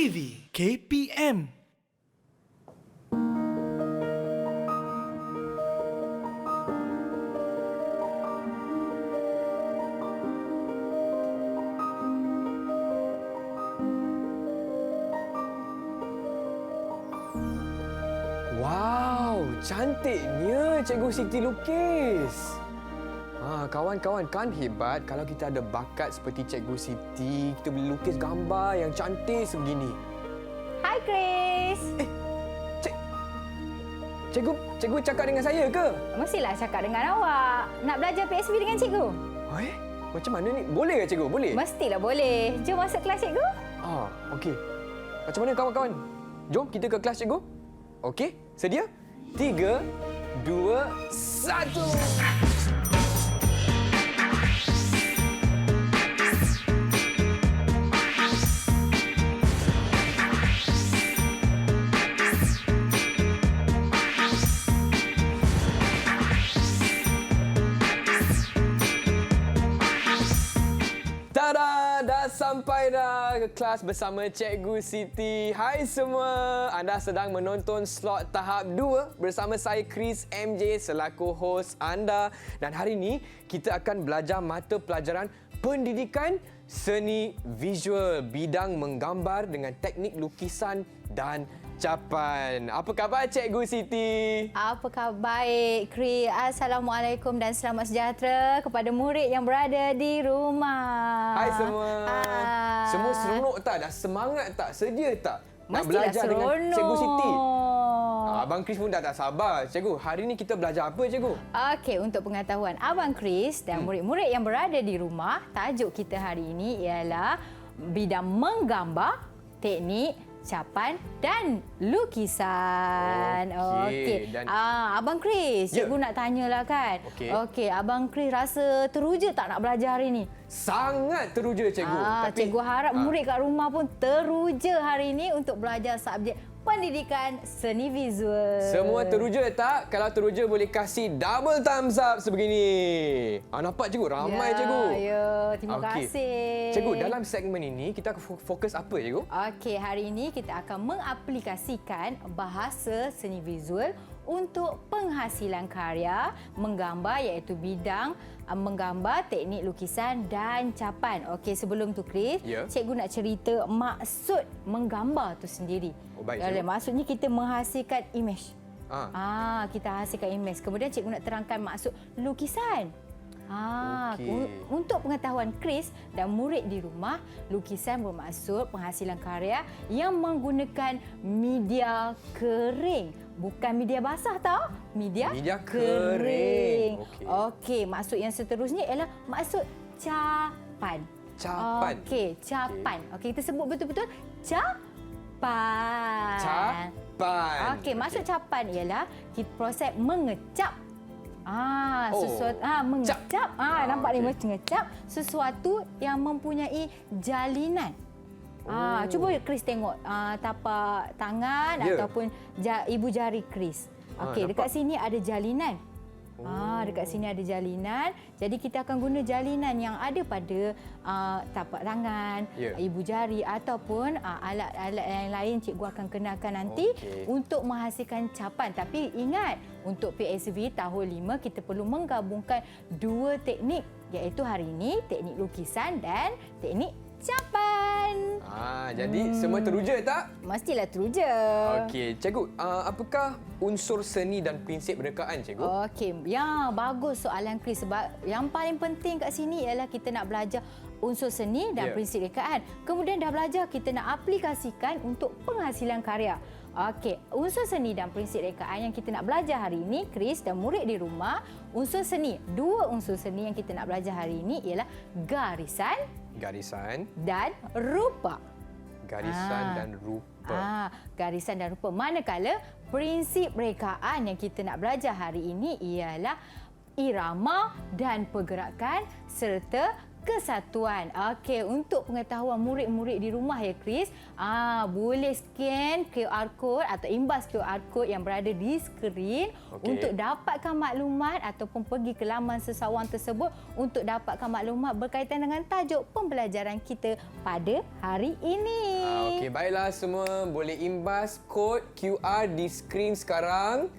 TV KPM. Wow, cantiknya Cikgu Siti lukis. Kawan-kawan, kan hebat kalau kita ada bakat seperti Cikgu Siti, kita boleh lukis gambar yang cantik sebegini. Hai Chris. Cikgu cakap dengan saya ke? Mestilah cakap dengan awak. Nak belajar PSB dengan cikgu? Macam mana ni? Boleh ke Cikgu? Boleh? Mestilah boleh. Jom masuk kelas cikgu. Okey. Macam mana kawan-kawan? Jom kita ke kelas Cikgu. Okey, sedia? 3, 2, 1. Dah sampai dah ke kelas bersama Cikgu Siti. Hai semua, anda sedang menonton slot tahap 2 bersama saya Chris MJ selaku hos anda. Dan hari ini kita akan belajar mata pelajaran pendidikan seni visual, bidang menggambar dengan teknik lukisan dan capan. Apa khabar Cikgu Siti? Apa khabar baik, Chris? Assalamualaikum dan selamat sejahtera kepada murid yang berada di rumah. Hai semua. Hai. Semua seronok tak? Dah semangat tak? Sedia tak? Nak Mestilah belajar seronok dengan Cikgu Siti? Abang Chris pun dah tak sabar. Cikgu, hari ini kita belajar apa, Cikgu? Okey, untuk pengetahuan Abang Chris dan murid-murid yang berada di rumah, tajuk kita hari ini ialah bidang menggambar, teknik, capan dan lukisan. Okey. Dan Abang Chris, cikgu nak tanyalah kan. Okey, Abang Chris rasa teruja tak nak belajar hari ini? sangat teruja, Cikgu. Cikgu harap murid kat rumah pun teruja hari ini untuk belajar subjek pendidikan seni visual. Semua teruja tak? Kalau teruja boleh kasih double thumbs up sebegini. Nampak Cikgu? Ramai Cikgu. Ya, terima kasih. Cikgu, dalam segmen ini kita fokus apa, Cikgu? Okey, hari ini kita akan mengaplikasikan bahasa seni visual untuk penghasilan karya menggambar iaitu bidang menggambar, teknik lukisan dan capan. Okey, sebelum tu Chris, cikgu nak cerita maksud menggambar tu sendiri. Baik, cikgu. Maksudnya kita menghasilkan imej. Kita hasilkan imej. Kemudian cikgu nak terangkan maksud lukisan. Untuk pengetahuan Chris dan murid di rumah, lukisan bermaksud penghasilan karya yang menggunakan media kering. Bukan media basah tau, media kering. Okey, maksud yang seterusnya ialah maksud capan. Capan. Okey, capan. Okey, kita sebut betul-betul capan. Capan. Okey, maksud capan ialah proses mengecap. Sesuatu mengecap. Nampak ni macam ngecap sesuatu yang mempunyai jalinan. Cuba Chris tengok tapak tangan ataupun ibu jari Chris. Okey, dekat sini ada jalinan. Dekat sini ada jalinan. Jadi kita akan guna jalinan yang ada pada tapak tangan, ibu jari ataupun alat-alat yang lain cikgu akan kenalkan nanti untuk menghasilkan capan. Tapi ingat, untuk PSV tahun 5 kita perlu menggabungkan dua teknik, iaitu hari ini teknik lukisan dan teknik capan. Jadi semua teruja tak? Mestilah teruja. Okey, Cikgu, apakah unsur seni dan prinsip rekaan, Cikgu? Okey, ya bagus soalan Chris, sebab yang paling penting kat sini ialah kita nak belajar unsur seni dan prinsip rekaan. Kemudian dah belajar, kita nak aplikasikan untuk penghasilan karya. Okey, unsur seni dan prinsip rekaan yang kita nak belajar hari ini, Chris dan murid di rumah, unsur seni. Dua unsur seni yang kita nak belajar hari ini ialah garisan dan rupa. Garisan dan rupa. Garisan dan rupa. Manakala prinsip rekaan yang kita nak belajar hari ini ialah irama dan pergerakan serta kesatuan. Okey, untuk pengetahuan murid-murid di rumah ya Chris, boleh scan QR code atau imbas QR code yang berada di skrin untuk dapatkan maklumat ataupun pergi ke laman sesawang tersebut untuk dapatkan maklumat berkaitan dengan tajuk pembelajaran kita pada hari ini. Okey, baiklah semua boleh imbas kod QR di skrin sekarang.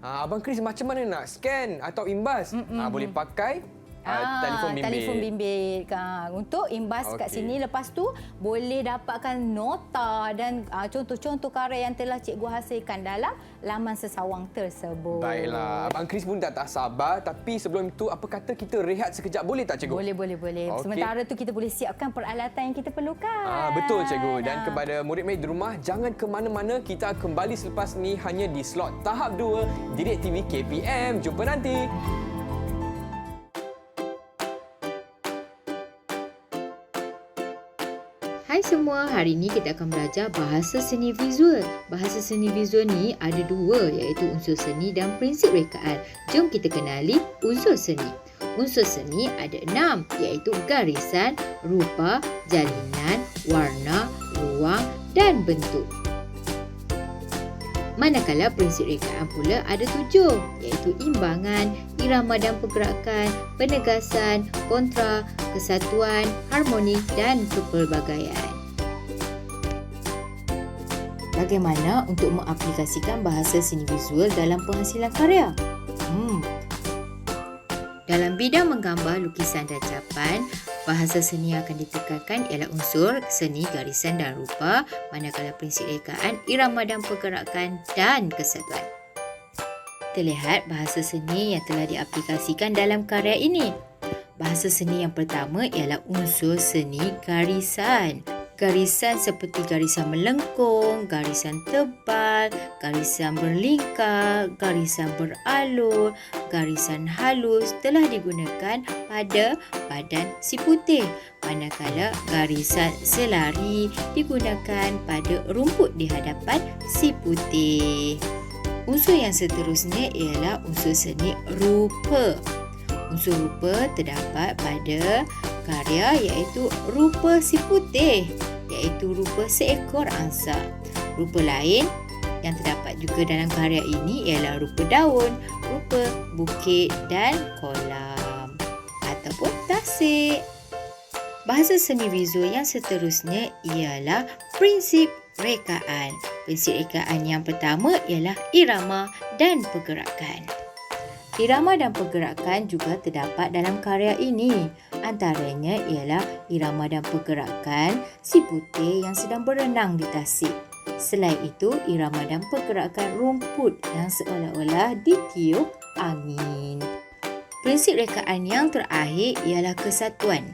Abang Chris macam mana nak scan atau imbas? Boleh pakai telefon bimbit. Untuk imbas kat sini, lepas tu boleh dapatkan nota dan contoh-contoh karya yang telah cikgu hasilkan dalam laman sesawang tersebut. Baiklah, Abang Chris pun tak sabar, tapi sebelum itu apa kata kita rehat sekejap, boleh tak cikgu? Boleh. Sementara tu kita boleh siapkan peralatan yang kita perlukan. Betul cikgu. Dan kepada murid-murid di rumah, jangan ke mana-mana, kita kembali selepas ni hanya di slot tahap 2 Didik TV KPM. Jumpa nanti. Hai semua, hari ini kita akan belajar bahasa seni visual. Bahasa seni visual ni ada dua, iaitu unsur seni dan prinsip rekaan. Jom kita kenali unsur seni. Unsur seni ada 6, iaitu garisan, rupa, jalinan, warna, ruang dan bentuk. Manakala prinsip rekaan pula ada 7, iaitu imbangan, irama dan pergerakan, penegasan, kontra, kesatuan, harmoni dan kepelbagaian. Bagaimana untuk mengaplikasikan bahasa seni visual dalam penghasilan karya? Dalam bidang menggambar, lukisan dan capan, bahasa seni yang akan ditekankan ialah unsur seni, garisan dan rupa, manakala prinsip rekaan, irama dan pergerakan dan kesatuan. Terlihat bahasa seni yang telah diaplikasikan dalam karya ini. Bahasa seni yang pertama ialah unsur seni garisan. Garisan seperti garisan melengkung, garisan tebal, garisan berlingkar, garisan beralur, garisan halus telah digunakan pada padan si putih. Manakala garisan selari digunakan pada rumput di hadapan si putih. Unsur yang seterusnya ialah unsur seni rupa. Unsur rupa terdapat pada karya iaitu rupa si putih, iaitu rupa seekor angsa. Rupa lain yang terdapat juga dalam karya ini ialah rupa daun, rupa bukit dan kolam ataupun tasik. Bahasa seni visual yang seterusnya ialah prinsip rekaan. Prinsip rekaan yang pertama ialah irama dan pergerakan. Irama dan pergerakan juga terdapat dalam karya ini. Antaranya ialah irama dan pergerakan si putih yang sedang berenang di tasik. Selain itu, irama dan pergerakan rumput yang seolah-olah ditiup angin. Prinsip rekaan yang terakhir ialah kesatuan.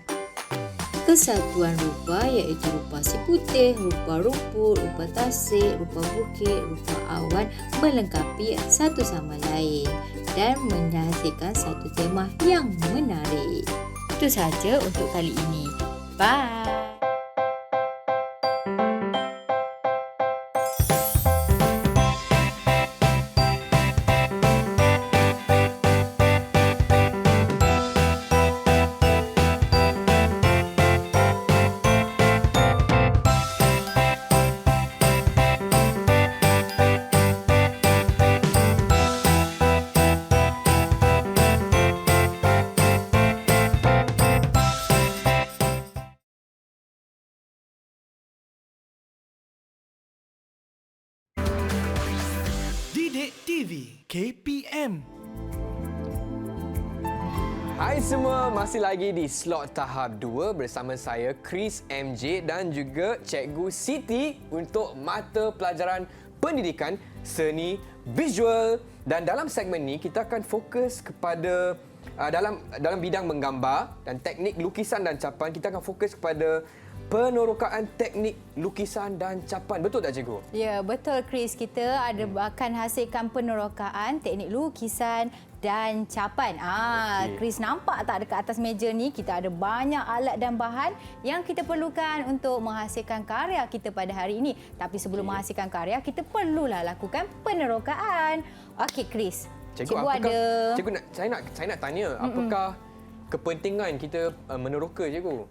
Kesatuan rupa iaitu rupa si putih, rupa rumput, rupa tasik, rupa bukit, rupa awan melengkapi satu sama lain dan menghasilkan satu tema yang menarik. Itu sahaja untuk kali ini. Bye! Didik TV KPM. Hai semua, masih lagi di slot tahap 2 bersama saya Chris MJ dan juga Cikgu Siti untuk mata pelajaran pendidikan seni visual. Dan dalam segmen ni kita akan fokus kepada dalam bidang menggambar dan teknik lukisan dan capan. Kita akan fokus kepada penorokaan teknik lukisan dan capan. Betul tak cikgu? Ya, betul Chris. Kita akan hasilkan penorokaan teknik lukisan dan capan. Chris nampak tak dekat atas meja ni kita ada banyak alat dan bahan yang kita perlukan untuk menghasilkan karya kita pada hari ini. Tapi sebelum menghasilkan karya, kita perlulah lakukan penerokaan. Okey Chris. Cikgu ada Cikgu saya nak tanya, apakah kepentingan kita meneroka, cikgu?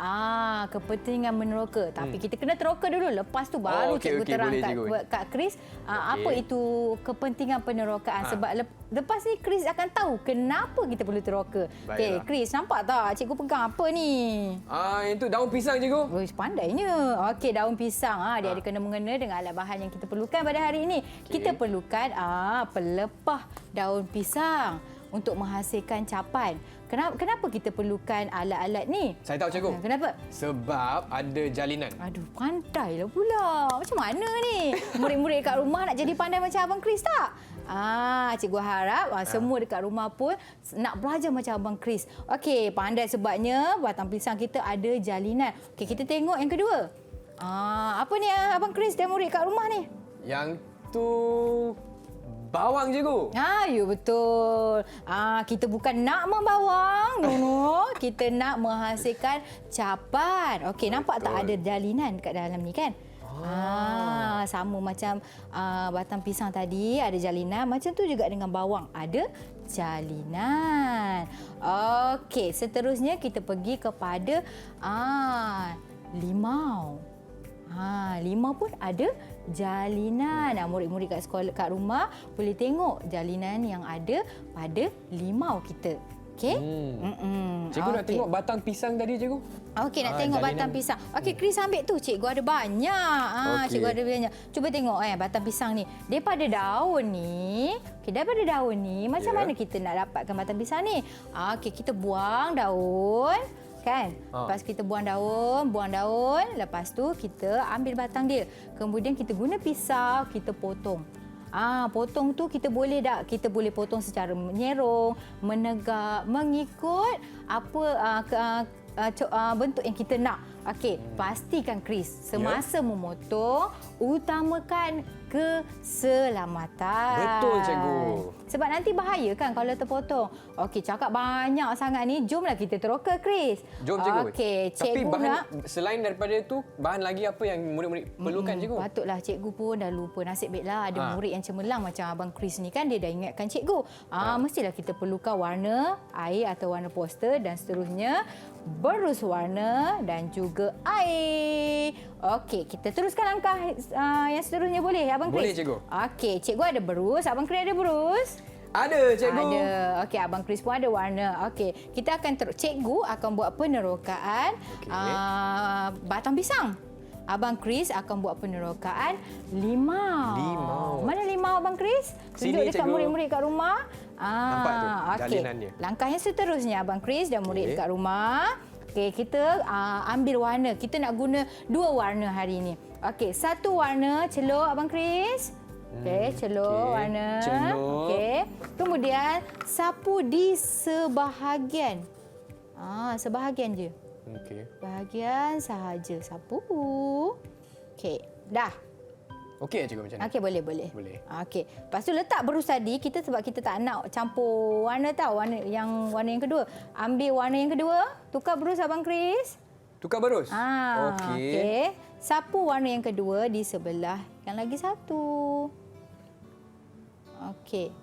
Kepentingan meneroka. Tapi kita kena teroka dulu. Lepas tu baru cikgu terangkan kat Chris apa itu kepentingan penerokaan. Sebab lepas ni Chris akan tahu kenapa kita perlu teroka. Okey, Chris, nampak tak cikgu pegang apa ni? Itu daun pisang, cikgu. Wih, pandainya. Okey, daun pisang. Dia ada kena-mengena dengan alat bahan yang kita perlukan pada hari ini. Kita perlukan pelepah daun pisang untuk menghasilkan capan. Kenapa kita perlukan alat-alat ni? Saya tahu, cikgu. Kenapa? Sebab ada jalinan. Aduh, pandailah pula. Macam mana ni? Murid-murid kat rumah nak jadi pandai macam Abang Chris tak? Cikgu harap semua dekat rumah pun nak belajar macam Abang Chris. Okey, pandai sebabnya batang pisang kita ada jalinan. Okey, kita tengok yang kedua. Apa ni Abang Chris dan murid kat rumah ni? Yang tu bawang, cikgu. Ya betul. Kita bukan nak membawang, no. Kita nak menghasilkan capan. Okey, nampak tak ada jalinan kat dalam ni kan? Sama macam batang pisang tadi ada jalinan, macam tu juga dengan bawang ada jalinan. Okey, seterusnya kita pergi kepada limau. Limau pun ada jalinan. Murid-murid kat sekolah, kat rumah boleh tengok jalinan yang ada pada limau kita. Okey? Cikgu nak tengok batang pisang tadi, cikgu. Okey, nak tengok jalinan batang pisang. Okey, Chris ambil tu. Cikgu ada banyak. Cikgu ada banyak. Cuba tengok batang pisang ni. Daripada daun ni, macam mana kita nak dapatkan batang pisang ni? Okey, kita buang daun. Kan? Lepas kita buang daun, lepas tu kita ambil batang dia. Kemudian kita guna pisau, kita potong. Potong tu kita boleh potong secara menyerong, menegak, mengikut apa bentuk yang kita nak. Okey, pastikan Chris semasa memotong utamakan keselamatan. Betul, cikgu. Sebab nanti bahaya kan kalau terpotong. Okey, cakap banyak sangat ni. Jomlah kita teroka, Chris. Jom, cikgu. Okey, tapi cikgu selain daripada itu, bahan lagi apa yang murid-murid perlukan, cikgu? Patutlah cikgu pun dah lupa. Nasib baiklah ada murid yang cemerlang macam Abang Chris ni kan. Dia dah ingatkan cikgu. Mestilah kita perlukan warna, air atau warna poster dan seterusnya. Berus warna dan juga air. Okey, kita teruskan langkah yang seterusnya boleh, Abang Chris? Boleh, cikgu. Okey, cikgu ada berus. Abang Chris ada berus? Ada, cikgu. Ada. Okey, Abang Chris pun ada warna. Okey, kita akan cikgu akan buat penerokaan batang pisang. Abang Chris akan buat penerokaan limau. Mana limau, Abang Chris? Tunjuk dekat murid-murid kat rumah. Nampak tu jalinan dia. Langkah yang seterusnya, Abang Chris dan murid dekat rumah. Okey, kita ambil warna. Kita nak guna 2 warna hari ini. Okey, satu warna celup, Abang Chris. Okey, celup warna. Okey. Kemudian sapu di sebahagian. Sebahagian je. Okey. Bahagian sahaja sapu. Okey, dah. Okey, cikgu, macam ni. Okey, boleh. Boleh. Okey. Lepas tu letak berus tadi, sebab kita tak nak campur warna tau, warna yang kedua. Ambil warna yang kedua, tukar berus, Abang Chris. Tukar berus? Okey. Sapu warna yang kedua di sebelah yang lagi satu. Okey.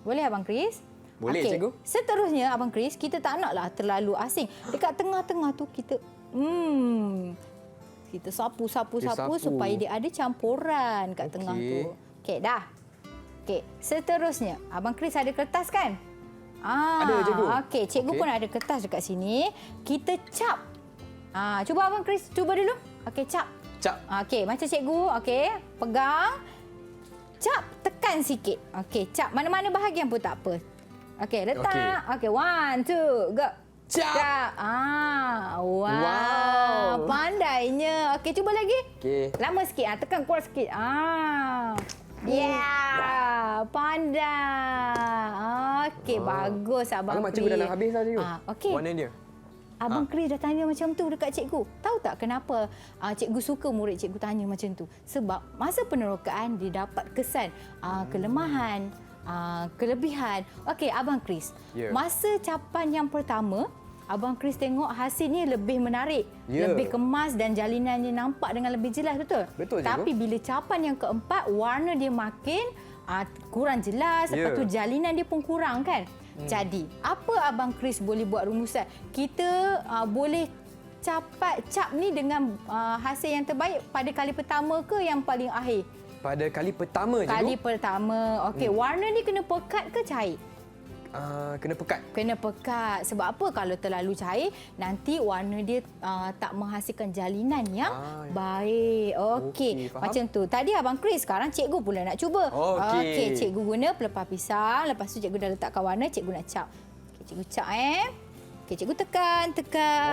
Boleh, Abang Chris? Boleh, cikgu. Seterusnya, Abang Chris, kita tak naklah terlalu asing. Dekat tengah-tengah tu kita kita sapu supaya dia ada campuran kat tengah tu. Okey, dah. Okey, seterusnya, Abang Chris ada kertas kan? Ada, cikgu. Okey, cikgu pun ada kertas dekat sini. Kita cap. Cuba Abang Chris, cuba dulu. Okey, cap. Cap. Okey, macam cikgu. Okey, pegang. Cap, tekan sikit. Okey, cap mana-mana bahagian pun tak apa. Okey, letak. Okey, 1, 2, go. Cap. Wow. Pandainya. Okey, cuba lagi. Okey. Lama sikit. Tekan kuat sikit. Pandai. Okey, bagus Abang Chris. Cikgu dah nak habis dah, cikgu. Okey. Warna dia. Abang Chris dah tanya macam tu dekat cikgu. Tahu tak kenapa cikgu suka murid cikgu tanya macam tu? Sebab masa penerokaan dia dapat kesan kelemahan, kelebihan. Okey, Abang Chris. Masa capan yang pertama, Abang Chris tengok hasilnya lebih menarik, lebih kemas dan jalinannya nampak dengan lebih jelas, betul? Betul, cikgu. Tapi bila capan yang keempat, warna dia makin kurang jelas, lepas tu jalinan dia pun kurang kan? Jadi, apa Abang Chris boleh buat rumusan? Kita boleh capat cap ni dengan hasil yang terbaik pada kali pertama ke yang paling akhir? Pada kali pertama, cikgu. Kali pertama. Okey, warna ni kena pekat ke cair? Kena pekat. Kena pekat. Sebab apa? Kalau terlalu cair, nanti warna dia tak menghasilkan jalinan yang baik. Okey, faham. macam tu. Tadi Abang Chris, sekarang cikgu pula nak cuba. Okey, cikgu guna pelepah pisang. Lepas tu cikgu dah letakkan warna, cikgu nak cap. Okey, cikgu cap Okey, cikgu tekan.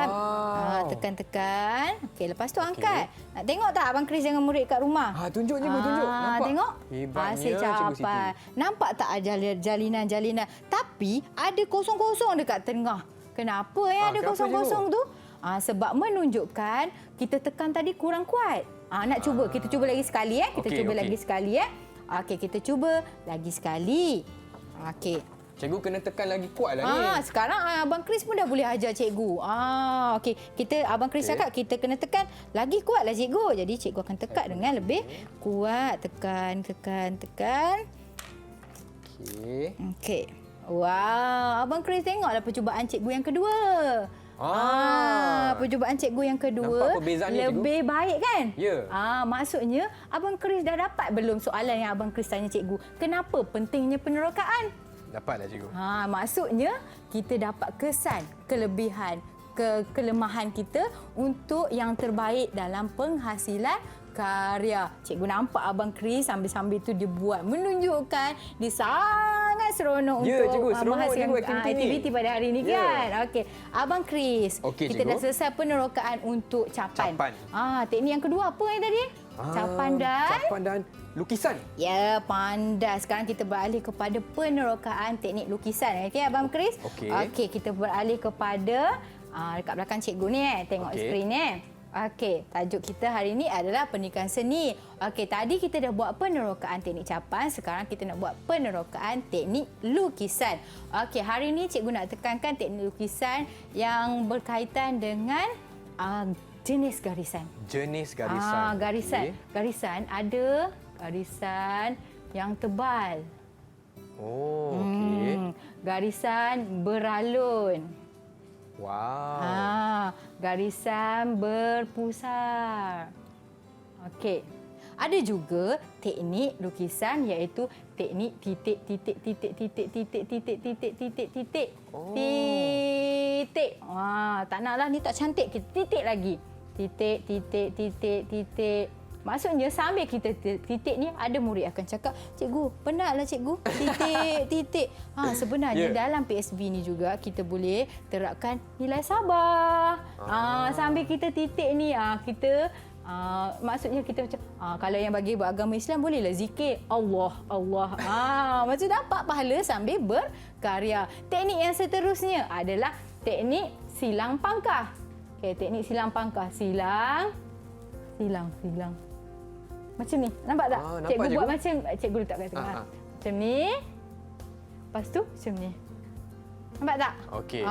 Wow. Tekan. Okey, lepas tu angkat. Nak tengok tak Abang Chris dengan murid kat rumah? Tunjuk cikgu, tunjuk. Nampak? Tengok. Hebatnya Hasil Cikgu Siti. capai. Nampak tak ada jalinan-jalinan? Tapi ada kosong-kosong dekat tengah. Kenapa ada kenapa, kosong-kosong tu? Sebab menunjukkan kita tekan tadi kurang kuat. Nak cuba. Kita cuba lagi sekali. Kita Okey, cuba okey. lagi sekali. Okey, kita cuba lagi sekali. Okey. Cikgu kena tekan lagi kuat lah ni. Sekarang Abang Chris pun dah boleh ajar cikgu. Okey, Abang Chris cakap kita kena tekan lagi kuatlah cikgu. Jadi cikgu akan tekan dengan lebih kuat. Tekan. Okey. Wow, Abang Chris tengoklah percubaan cikgu yang kedua. Percubaan cikgu yang kedua Nampak perbezaannya, lebih baik kan? Ya. Maksudnya Abang Chris dah dapat belum soalan yang Abang Chris tanya cikgu? Kenapa pentingnya penerokaan? Dapatlah cikgu. Maksudnya kita dapat kesan, kelebihan, kelemahan kita untuk yang terbaik dalam penghasilan karya. Cikgu nampak Abang Chris sambil-sambil tu dia buat menunjukkan dia sangat seronok untuk cikgu, seronok menghasilkan cikgu aktiviti pada hari ini kan. Okey, Abang Chris, Okey, kita cikgu. dah selesai penerokaan untuk capan. Capan. Teknik yang kedua apa yang tadi? Capan dan lukisan. Ya, pandai. Sekarang kita beralih kepada penerokaan teknik lukisan. Okey, Abang Chris? Okey, kita beralih kepada dekat belakang cikgu ni. Tengok skrin ni. Okey, tajuk kita hari ini adalah pendidikan seni. Okey, tadi kita dah buat penerokaan teknik capan, sekarang kita nak buat penerokaan teknik lukisan. Okey, hari ini cikgu nak tekankan teknik lukisan yang berkaitan dengan jenis garisan. Jenis garisan. Garisan. Okey. Garisan ada garisan yang tebal. Okey. Garisan beralun. Wow. Garisan berpusar. Okey. Ada juga teknik lukisan iaitu teknik titik. Titik. Tak naklah ni tak cantik, kita titik lagi. Titik. Maksudnya sambil kita titik ni ada murid akan cakap, "Cikgu, penatlah cikgu. Titik." Sebenarnya dalam PSB ni juga kita boleh terapkan nilai sabar. Sambil kita titik ni kita maksudnya kita macam kalau yang bagi beragama Islam bolehlah zikir Allah. Macam dapat pahala sambil berkarya. Teknik yang seterusnya adalah teknik silang pangkah. Okey, teknik silang pangkah. Silang. Macam ni. Nampak tak? nampak, Cikgu cikgu. buat macam cikgu letak kat tengah. Macam ni. Lepas tu macam ni. Nampak tak?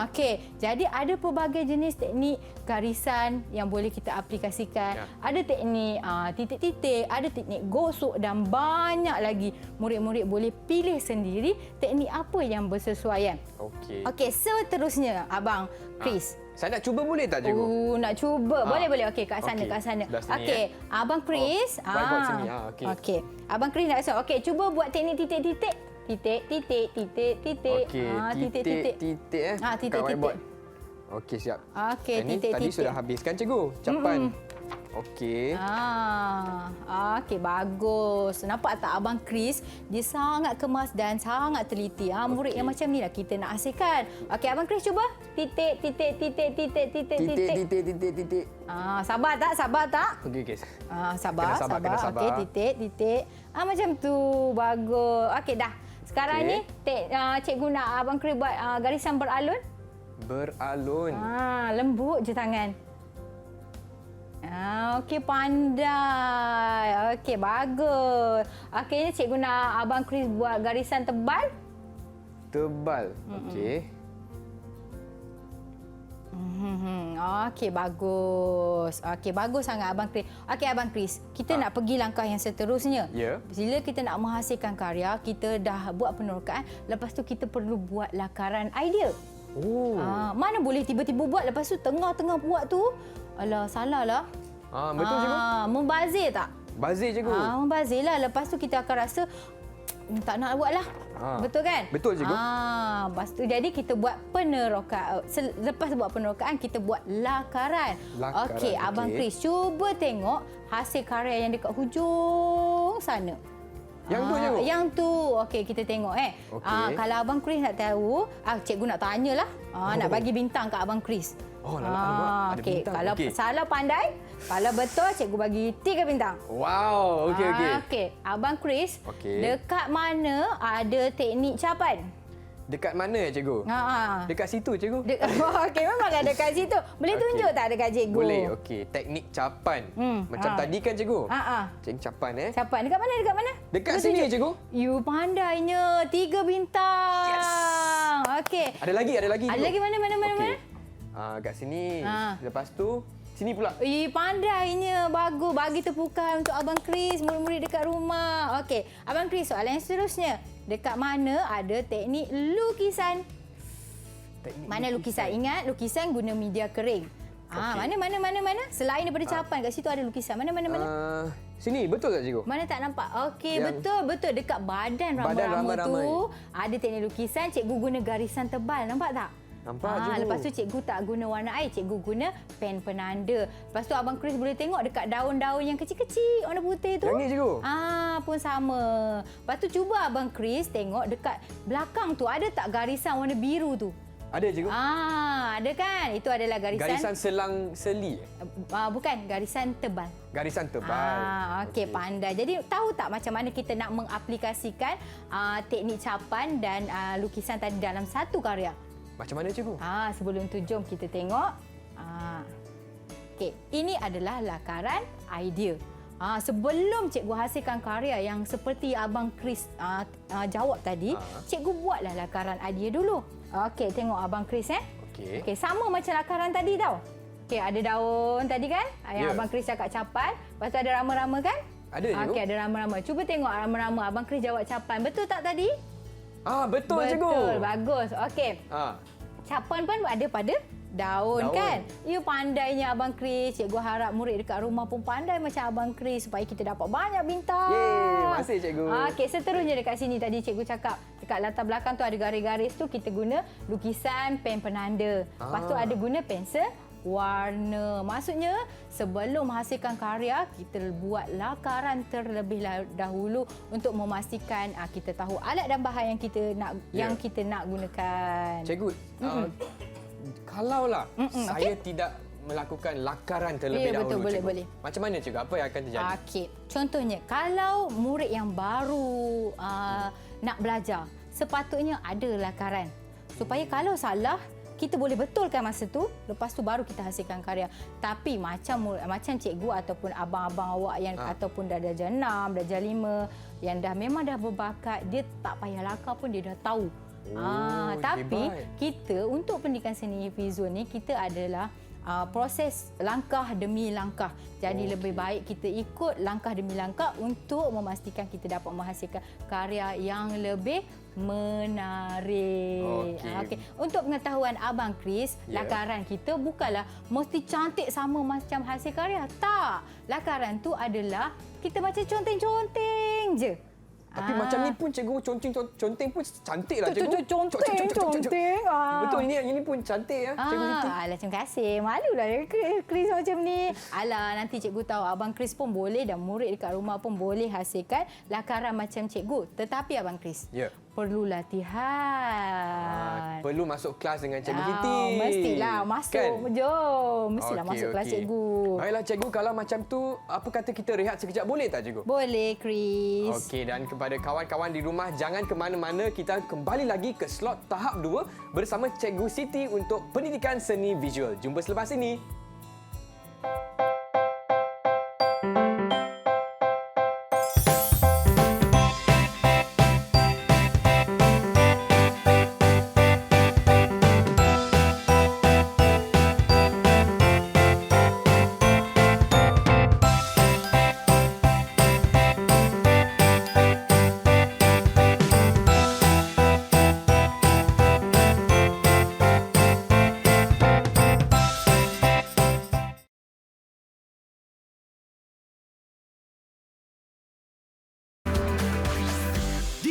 Okey. Jadi ada pelbagai jenis teknik garisan yang boleh kita aplikasikan. Ada teknik titik-titik, ada teknik gosok dan banyak lagi. Murid-murid boleh pilih sendiri teknik apa yang bersesuaian. Okey, seterusnya Abang Chris. Saya nak cuba boleh tak cikgu? Nak cuba. Boleh. Okey, kat sana. Sebelah sini, Okey, Abang Chris. whiteboard sini. Okey. Abang Chris nak rasa. Okey, cuba buat teknik titik-titik. Titik. Okey, titik. Titik-titik. Okey, siap. Okey, Ini tadi titik-titik. sudah habiskan cikgu. Capan. Okey. Okey, bagus. Nampak tak Abang Chris? Dia sangat kemas dan sangat teliti. Murid yang macam ni lah kita nak hasilkan. Okey, Abang Chris cuba. Titik. Titik. Sabar tak? Okey. Sabar. Kena sabar. Okey, titik. Macam tu. Bagus. Okey, dah. Sekarang ni cikgu nak Abang Chris buat garisan beralun. Beralun. Lembut je tangan. Okey, pandai. Okey, bagus. Okey, ni cikgu nak Abang Chris buat garisan tebal. Tebal. Okey. Okey, bagus. Okey, bagus sangat Abang Chris. Okey, Abang Chris, kita nak pergi langkah yang seterusnya. Ya. Bila kita nak menghasilkan karya, kita dah buat penerokaan, lepas tu kita perlu buat lakaran idea. Oh. Mana boleh tiba-tiba buat, lepas tu tengah-tengah buat tu, alah, salah lah. Betul cikgu? Membazir tak? Bazir cikgu. Membazir lah. Lepas tu kita akan rasa, tak nak buat lah. Betul kan? Betul, cikgu. Lepas tu jadi kita buat penerokaan. Lepas buat penerokaan, kita buat lakaran. Okey, Abang Chris, cuba tengok hasil karya yang dekat hujung sana. Yang tu, cikgu? Yang tu. Okey, kita tengok Okey. kalau Abang Chris nak tahu, cikgu nak tanyalah. Nak bagi bintang kat Abang Chris. Oh, ada okey. bintang. Kalau Okey. salah pandai, kalau betul cikgu bagi 3 bintang. Wow, okey. Okey, Abang Chris, Okey. dekat mana ada teknik capan? Dekat mana cikgu? Dekat situ cikgu. Okey, memanglah dekat situ. Boleh tunjuk tak dekat cikgu? Boleh, okey. Teknik capan. Macam tadi kan cikgu? Teknik capan Capan dekat mana? Dekat mana? Dekat Cuba sini tunjuk. cikgu. You pandainya. 3 bintang. Yes. Okey. Ada lagi Ada cikgu. lagi mana? Okey. Kat sini. Lepas tu sini pula. Pandainya. Bagus. Bagi tepukan untuk Abang Chris, murid-murid dekat rumah. Okey. Abang Chris, soalan yang seterusnya. Dekat mana ada teknik lukisan? Mana lukisan? Ingat, lukisan guna media kering. Okey. Mana? Selain daripada capan, kat situ ada lukisan. Mana? Sini, betul tak cikgu? Mana tak nampak? Okey, Yang- betul. Dekat badan rama-rama tu ada teknik lukisan. Cikgu guna garisan tebal. Nampak tak? Nampak, cikgu. Lepas tu cikgu tak guna warna air. Cikgu guna pen penanda. Lepas tu Abang Chris boleh tengok dekat daun-daun yang kecil-kecil warna putih tu. Yang ni, cikgu? Pun sama. Lepas tu cuba Abang Chris tengok dekat belakang tu ada tak garisan warna biru tu? Ada cikgu. Ada kan? Itu adalah Garisan selang seli. bukan, garisan tebal. Garisan tebal. Okey, pandai. Jadi tahu tak macam mana kita nak mengaplikasikan teknik capan dan lukisan tadi dalam satu karya? Macam mana cikgu? Sebelum tu jom kita tengok. Okey, ini adalah lakaran idea. Sebelum cikgu hasilkan karya yang seperti Abang Chris jawab tadi, cikgu buatlah lakaran idea dulu. Okey, tengok Abang Chris Okey. Okey, sama macam lakaran tadi tau. Okey, ada daun tadi kan? Yang Ya. Abang Chris cakap capan. Lepas tu ada rama-rama kan? Ada, cikgu. Okey, ada rama-rama. Cuba tengok rama-rama. Abang Chris jawab capan. Betul tak tadi? Betul cikgu. Betul, bagus. Okey. Capan pun ada pada daun kan? You pandainya Abang Chris. Cikgu harap murid dekat rumah pun pandai macam Abang Chris supaya kita dapat banyak bintang. Yeay, masih cikgu. Okey, seterusnya dekat sini tadi cikgu cakap dekat latar belakang tu ada garis-garis tu kita guna lukisan pen penanda. Lepas tu ada guna pensel warna. Maksudnya sebelum menghasilkan karya kita buat lakaran terlebih dahulu untuk memastikan kita tahu alat dan bahan yang kita nak gunakan. Cikgu, kalaulah saya tidak melakukan lakaran terlebih dahulu, betul, cikgu. boleh. Macam mana cikgu? Apa yang akan terjadi? Okey, contohnya kalau murid yang baru nak belajar, sepatutnya ada lakaran. Supaya kalau salah, kita boleh betulkan masa tu, lepas tu baru kita hasilkan karya. Tapi macam cikgu ataupun abang-abang awak yang ataupun dah darjah 6, darjah 5 yang memang dah berbakat, dia tak payah lakar pun dia dah tahu. Tapi hebat. kita untuk pendidikan seni visual ni kita adalah proses langkah demi langkah. Jadi lebih baik kita ikut langkah demi langkah untuk memastikan kita dapat menghasilkan karya yang lebih menarik. Okey. Untuk pengetahuan Abang Chris, lakaran kita bukanlah mesti cantik sama macam hasil karya. Tak. Lakaran tu adalah kita macam conteng-conteng je. Tapi macam ni pun cikgu conteng pun cantik lah cikgu. Conteng. Betul, ini pun cantik ya cikgu Siti. Alah, terima kasih. Malulah Chris macam ni. Alah, nanti cikgu tahu Abang Chris pun boleh dan murid dekat rumah pun boleh hasilkan lakaran macam cikgu. Tetapi Abang Chris, perlu latihan. Perlu masuk kelas dengan cikgu Siti. Mestilah masuk. Kan? Jom. Mestilah masuk kelas cikgu. Baiklah cikgu, kalau macam tu apa kata kita rehat sekejap, boleh tak cikgu? Boleh, Chris. Okey, dan kepada kawan-kawan di rumah, jangan ke mana-mana. Kita kembali lagi ke slot tahap 2 bersama Cikgu Siti untuk pendidikan seni visual. Jumpa selepas ini.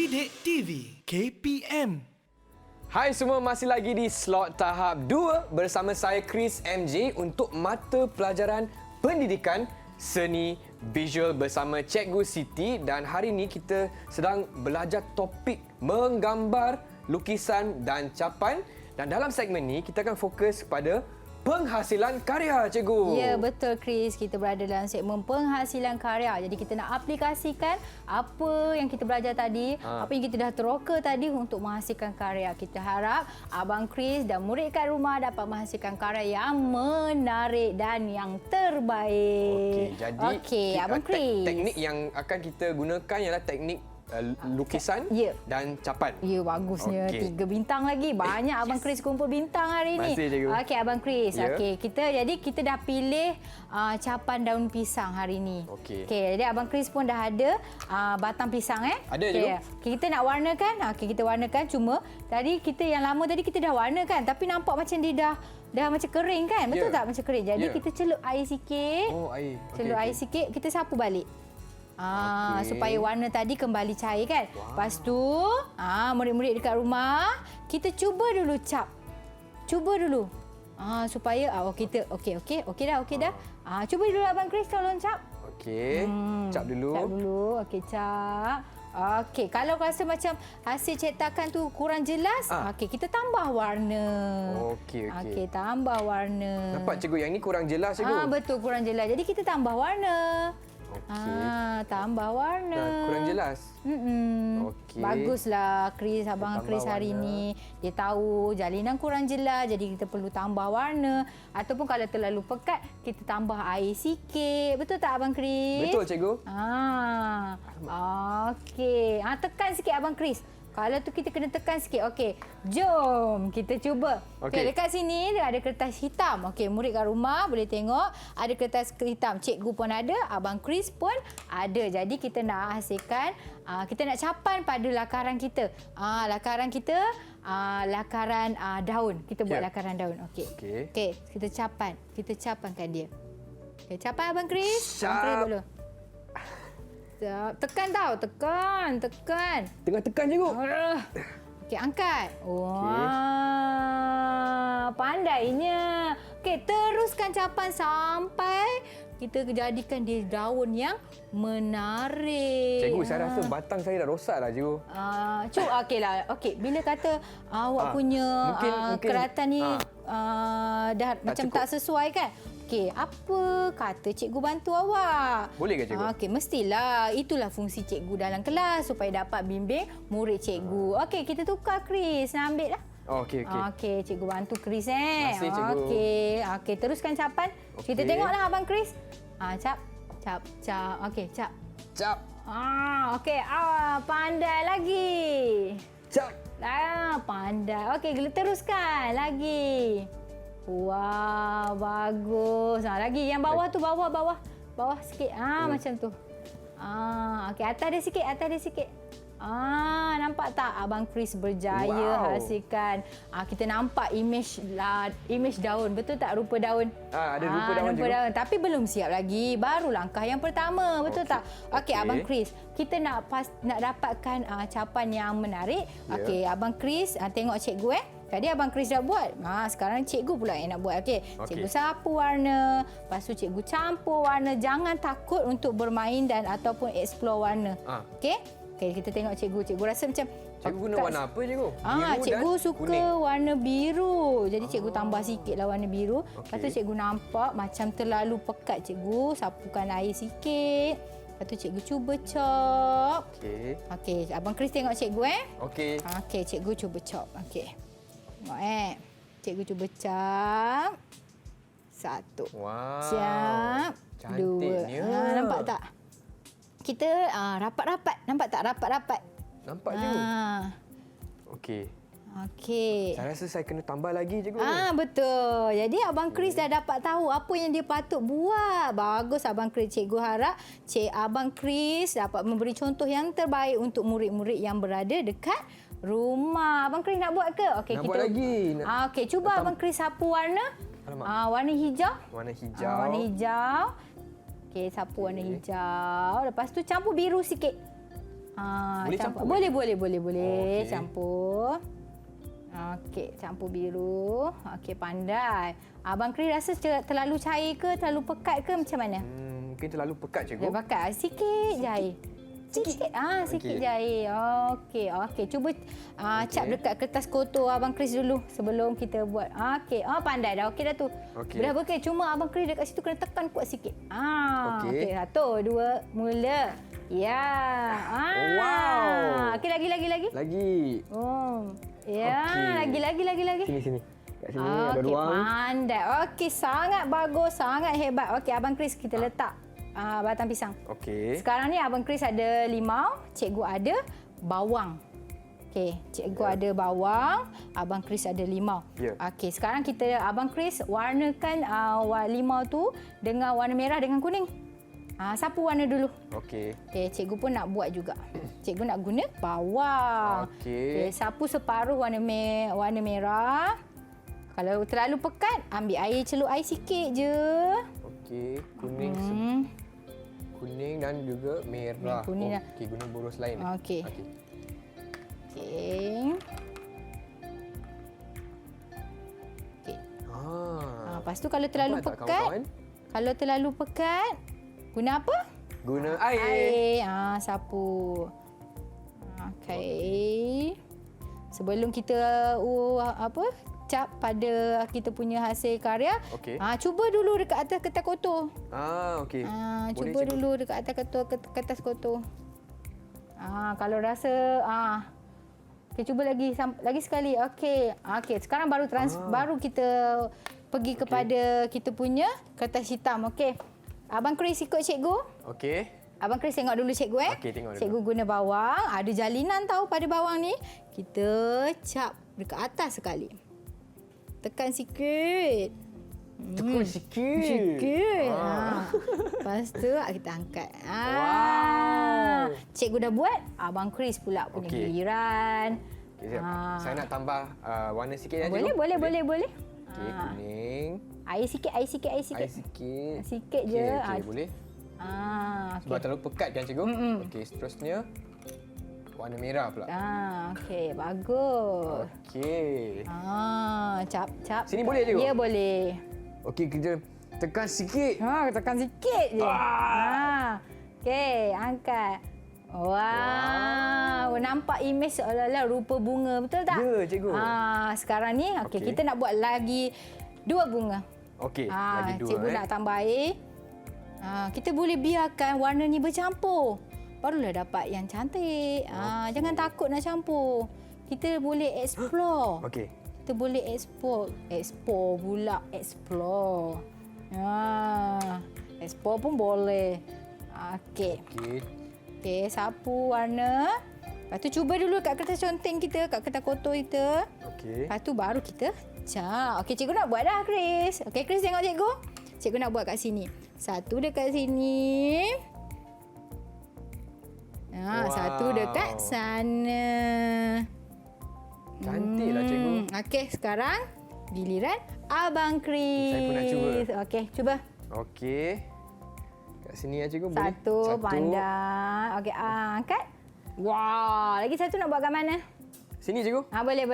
Didik TV KPM. Hai semua, masih lagi di slot tahap 2 bersama saya Chris MJ untuk mata pelajaran pendidikan seni visual bersama Cikgu Siti, dan hari ini kita sedang belajar topik menggambar, lukisan dan capan, dan dalam segmen ni kita akan fokus kepada penghasilan karya, Cikgu. Ya, betul Chris. Kita berada dalam segmen penghasilan karya. Jadi kita nak aplikasikan apa yang kita belajar tadi, apa yang kita dah teroka tadi untuk menghasilkan karya. Kita harap Abang Chris dan murid kat rumah dapat menghasilkan karya yang menarik dan yang terbaik. Okey, jadi Abang Chris. teknik yang akan kita gunakan ialah teknik lukisan dan capan. Ya, bagusnya. Okey. 3 bintang lagi. Banyak Abang Chris kumpul bintang hari ni. Masih, Cikgu. Okey, Abang Chris. Ya. Okey, kita dah pilih capan daun pisang hari ni. Okey. Jadi Abang Chris pun dah ada batang pisang Ada, Okey, Cikgu. kita nak warnakan. Okey, kita warnakan, cuma tadi kita yang lama tadi kita dah warnakan, tapi nampak macam dia dah macam kering kan? Betul tak macam kering? Jadi kita celup air sikit. Oh, air. Celup air sikit, kita sapu balik. Supaya warna tadi kembali cair kan. Lepas tu, murid-murid dekat rumah, kita cuba dulu cap. Cuba dulu. Supaya okey dah. Cuba dulu Abang Chris tolong cap. Okey. Cap dulu. Cap dulu. Okey, cap. Okey, kalau rasa macam hasil cetakan tu kurang jelas, okey, kita tambah warna. Okey. Okey, tambah warna. Nampak, Cikgu, yang ni kurang jelas, Cikgu. Betul, kurang jelas. Jadi kita tambah warna. Okey. Tambah warna. Kurang jelas. Okey. Baguslah Chris, Abang Tambah Chris hari warna. ni. Dia tahu jalinan kurang jelas, jadi kita perlu tambah warna. Ataupun kalau terlalu pekat, kita tambah air sikit. Betul tak Abang Chris? Betul, Cikgu. Okey. Tekan sikit Abang Chris. Kalau tu kita kena tekan sikit. Okey, jom kita cuba. Okey, dekat sini dia ada kertas hitam. Okey, murid kat rumah boleh tengok ada kertas hitam. Cikgu pun ada, Abang Chris pun ada. Jadi kita nak hasilkan, kita nak capan pada lakaran kita. Lakaran kita, lakaran daun. Kita buat lakaran daun. Okey. Okey, kita capan. Kita capankan dia. Okey, capan Abang Chris. Abang Chris dulu. Tekan tau, tekan. Tengah tekan, Cikgu. Okey, angkat. Wah, pandainya. Okey, teruskan capan sampai kita jadikan dia daun yang menarik. Cikgu, saya rasa batang saya dah rosak lah, Cikgu. Okeylah. Okey, bila kata awak punya mungkin keratan ni dah macam cukup. tak sesuai kan? Okey, apa kata cikgu bantu awak? Boleh ke, Cikgu? Okey, mestilah. Itulah fungsi cikgu dalam kelas supaya dapat bimbing murid cikgu. Okey, kita tukar Chris. Nak ambil dah. Okey. Okey, cikgu bantu Chris Terima kasih, Cikgu. Okey, teruskan capan. Kita Okey. tengoklah Abang Chris. Cap. Okey, cap. Cap. Okey. Pandai lagi. Cap. Pandai. Okey, teruskan lagi. Wah, bagus. Lagi yang bawah tu, bawah sikit. Macam tu. Okey, atas dia sikit. Nampak tak Abang Chris berjaya hasilkan. Kita nampak image daun. Betul tak rupa daun? Ada rupa daun rupa juga. daun. Tapi belum siap lagi. Baru langkah yang pertama. Betul tak? Okey, Abang Chris. Kita nak dapatkan capan yang menarik. Okey, Abang Chris tengok cikgu Tadi Abang Chris dah buat. Sekarang cikgu pula yang nak buat. Okey. Cikgu sapu warna. Lepas tu cikgu campur warna. Jangan takut untuk bermain dan ataupun explore warna. Okey. Okey, kita tengok cikgu. Cikgu rasa macam Cikgu guna warna apa, Cikgu? Biru cikgu dan suka kuning. warna biru. Jadi cikgu tambah sikitlah warna biru. Lepas tu cikgu nampak macam terlalu pekat. Cikgu sapukan air sikit. Lepas tu cikgu cuba chop. Okey. Okey, Abang Chris tengok cikgu Okey. Okey, cikgu cuba chop. Okey. Tengok cikgu cuba chop. 1. Wah. Siap. Cantiknya. 2. Nampak tak? Kita rapat-rapat. Nampak tak rapat-rapat? Nampak, Cikgu. Okey. Okey. Saya rasa saya kena tambah lagi, Cikgu. Betul. Jadi Abang Chris dah dapat tahu apa yang dia patut buat. Bagus Abang Chris. Cikgu harap Abang Chris dapat memberi contoh yang terbaik untuk murid-murid yang berada dekat rumah. Abang Chris nak buat ke? Okey, Nak buat lagi. Okey, cuba Abang Chris sapu warna. Warna hijau. Warna hijau. Warna hijau. Okey, sapu warna hijau. Lepas tu campur biru sikit. Boleh campur. campur? Boleh. Okey. Campur. Okey, campur biru. Okey, pandai. Abang Chris rasa terlalu cair ke, terlalu pekat ke macam mana? Mungkin terlalu pekat, cikgu. Dia pekat. Sikit je air. Sikit. Sikit Okey. je air. Okey. Cuba cap dekat kertas kotor Abang Chris dulu sebelum kita buat. Okey. Pandai dah. Okey dah tu. Okey. Dah okey. Cuma Abang Chris dekat situ kena tekan kuat sikit. Okey. Okey. 1, 2, mula. Ya. Wow. Okey, lagi. Lagi. Oh. Ya, Okey. lagi. Sini. Kat sini ada Okey, ruang. pandai. Okey, sangat bagus, sangat hebat. Okey, Abang Chris kita letak batang pisang. Okey. Sekarang ni Abang Chris ada limau, cikgu ada bawang. Okey, cikgu ada bawang, Abang Chris ada limau. Ya. Okey, sekarang Abang Chris warnakan limau tu dengan warna merah dengan kuning. Sapu warna dulu. Okey. Okey, cikgu pun nak buat juga. Cikgu nak guna bawang. Okey. Sapu separuh warna merah. Kalau terlalu pekat, ambil air, celup air sikit je. Okey. Kuning dan juga merah. Kuning dan- Okey, guna boros lain. Okey. Okey. Okey. Okey. Lepas tu kalau terlalu Nampak tak, pekat, kawan-kawan? Guna apa? Guna air. Sapu. Okey. Sebelum kita cap pada kita punya hasil karya, Okey. cuba dulu dekat atas kertas kotor. Okey. Boleh, Cuba cikgu? dulu dekat atas kertas kotor. Kalau rasa okey, cuba lagi sekali. Okey. Sekarang baru kita pergi kepada kita punya kertas hitam. Okey. Abang Chris ikut cikgu. Okey. Abang Chris tengok dulu cikgu Okey, tengok dulu. Cikgu guna bawang. Ada jalinan tahu pada bawang ni. Kita cap dekat atas sekali. Tekan sikit. Tekun sikit. Sikit. Lepas tu kita angkat. Wow. Cikgu dah buat. Abang Chris pula punya Okey. giliran. Okay, saya nak tambah warna sikit ya, Boleh. Okey, kuning. Air sikit. Air sikit. Sikit je. Okey, boleh. Sebab Okey. terlalu pekat kan, cikgu? Okey, seterusnya warna merah pula. Okey, bagus. Okey. Cap. Sini boleh, cikgu? Ya, boleh. Okey, kita tekan sikit. Tekan sikit je. Okey, angkat. Wow. Nampak imej seolah-olah rupa bunga. Betul tak? Ya, cikgu. Sekarang ni, okey, Okey. kita nak buat lagi 2 bunga. Okey, lagi 2. Cikgu nak tambah air. Kita boleh biarkan warna ni bercampur. Barulah dapat yang cantik. Jangan takut nak campur. Kita boleh explore. Okey. Kita boleh explore pula. Explore. Explore pun boleh. Okey. Okey, sapu warna. Lepas tu cuba dulu kat kertas conteng kita, kat kertas kotor kita. Okey. Lepas tu baru kita cap. Okey, cikgu nak buat dah, Chris. Okey, Chris tengok cikgu. Cikgu nak buat kat sini. Satu dekat sini. Wow. Satu dekat sana. Cantiklah, cikgu. Okey, sekarang giliran Abang Chris. Saya pun nak cuba. Okey, cuba. Okey. Kat sini ya, cikgu. Boleh? Satu, pandai. Okey, angkat. Wah, lagi satu nak buat kat mana? Sini, cikgu. Boleh.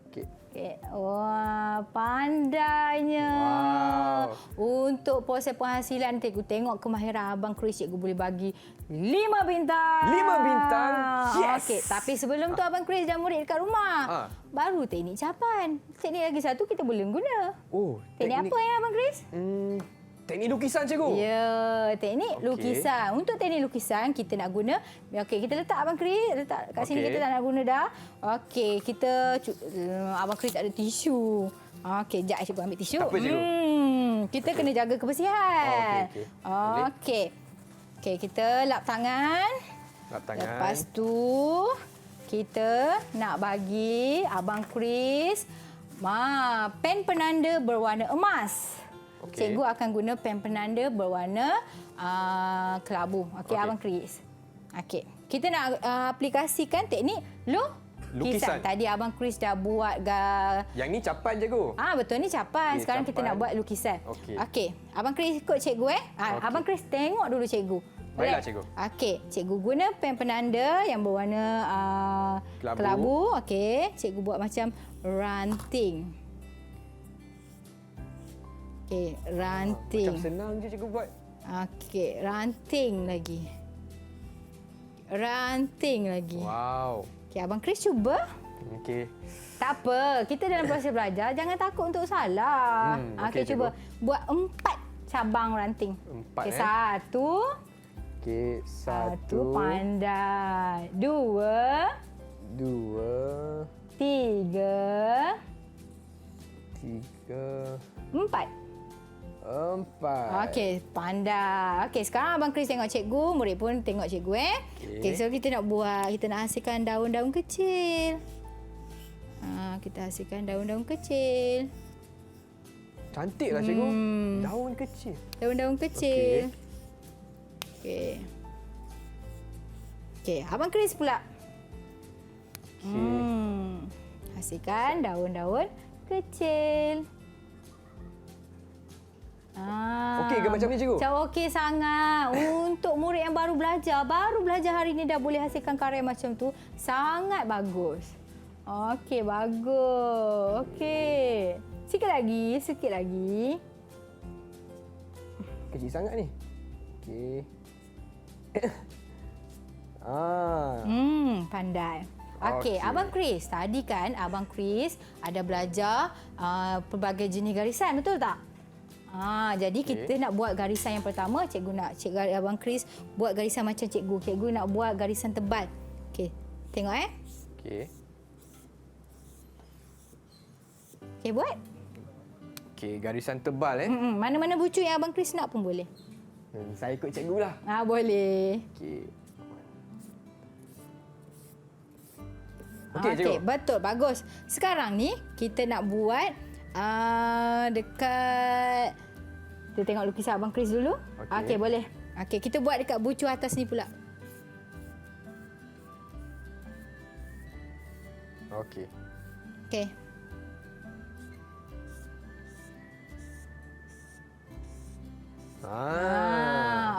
Okey. Okey. Wah, pandainya. Wow. Untuk proses penghasilan, cikgu tengok kemahiran Abang Chris, cikgu boleh bagi 5 bintang. 5 bintang? Yes! Okey, tapi sebelum tu Abang Chris dah murid dekat rumah. Baru teknik capan. Teknik lagi satu kita boleh guna. Oh, Teknik apa ya Abang Chris? Teknik lukisan, cikgu. Ya, teknik Okey. lukisan. Untuk teknik lukisan kita nak guna. Okey, kita letak Abang Chris, letak kat sini Okey. kita tak nak guna dah. Okey, Abang Chris tak ada tisu. Okey, jap cikgu ambil tisu. Tak apa, cikgu. Kita kena jaga kebersihan. Okey. Boleh. Okey. Okey, kita lap tangan. Lap tangan. Lepas tu kita nak bagi Abang Chris pen penanda berwarna emas. Okey. Cikgu akan guna pen penanda berwarna kelabu. Okey, Okey. Abang Chris. Okey. Kita nak aplikasikan teknik Lukisan. Tadi Abang Chris dah buat Yang ni capan cikgu. betul ni capan. Okey, Sekarang kita capan. nak buat lukisan. Okey. Abang Chris ikut cikgu Okey. Abang Chris tengok dulu cikgu. Baiklah, Boleh? cikgu. Okey, cikgu guna pen penanda yang berwarna kelabu. Okey, cikgu buat macam ranting. Okey, ranting. Macam senang je cikgu buat. Okey, ranting lagi. Ranting lagi. Wow. Okey, Abang Chris cuba. Okey. Tak apa, kita dalam proses belajar jangan takut untuk salah. Okey, Okey, cuba buat 4 cabang ranting. 4 Okey, 1. Okey, 1 1, pandai. 2, 2, 3, 3, 4. 4. Okey, pandai. Okey, sekarang Abang Chris tengok cikgu, murid pun tengok cikgu Okey, so kita nak hasilkan daun-daun kecil. Kita hasilkan daun-daun kecil. Cantiklah cikgu. Daun kecil. Daun-daun kecil. Okey. Okey, Abang Chris pula. Hasilkan daun-daun kecil. Okey ke macam ni cikgu? Macam okey sangat. Untuk murid yang baru belajar hari ni dah boleh hasilkan karya macam tu. Sangat bagus. Okey, bagus. Okey. Sikit lagi. Kecil sangat ni. Okey. Pandai. Okey, Abang Chris. Tadi kan Abang Chris ada belajar pelbagai jenis garisan, betul tak? Jadi kita nak buat garisan yang pertama, cikgu Abang Chris buat garisan macam cikgu. Cikgu nak buat garisan tebal. Okey, tengok Okey. Okey, buat. Okey, garisan tebal Mana-mana bucu yang Abang Chris nak pun boleh. Saya ikut cikgu lah. Boleh. Okey. Okey, cikgu. Betul, bagus. Sekarang ni kita nak buat dekat, kita tengok lukisan Abang Chris dulu. Okey, boleh. Okey, kita buat dekat bucu atas ni pula. Okey. Okey.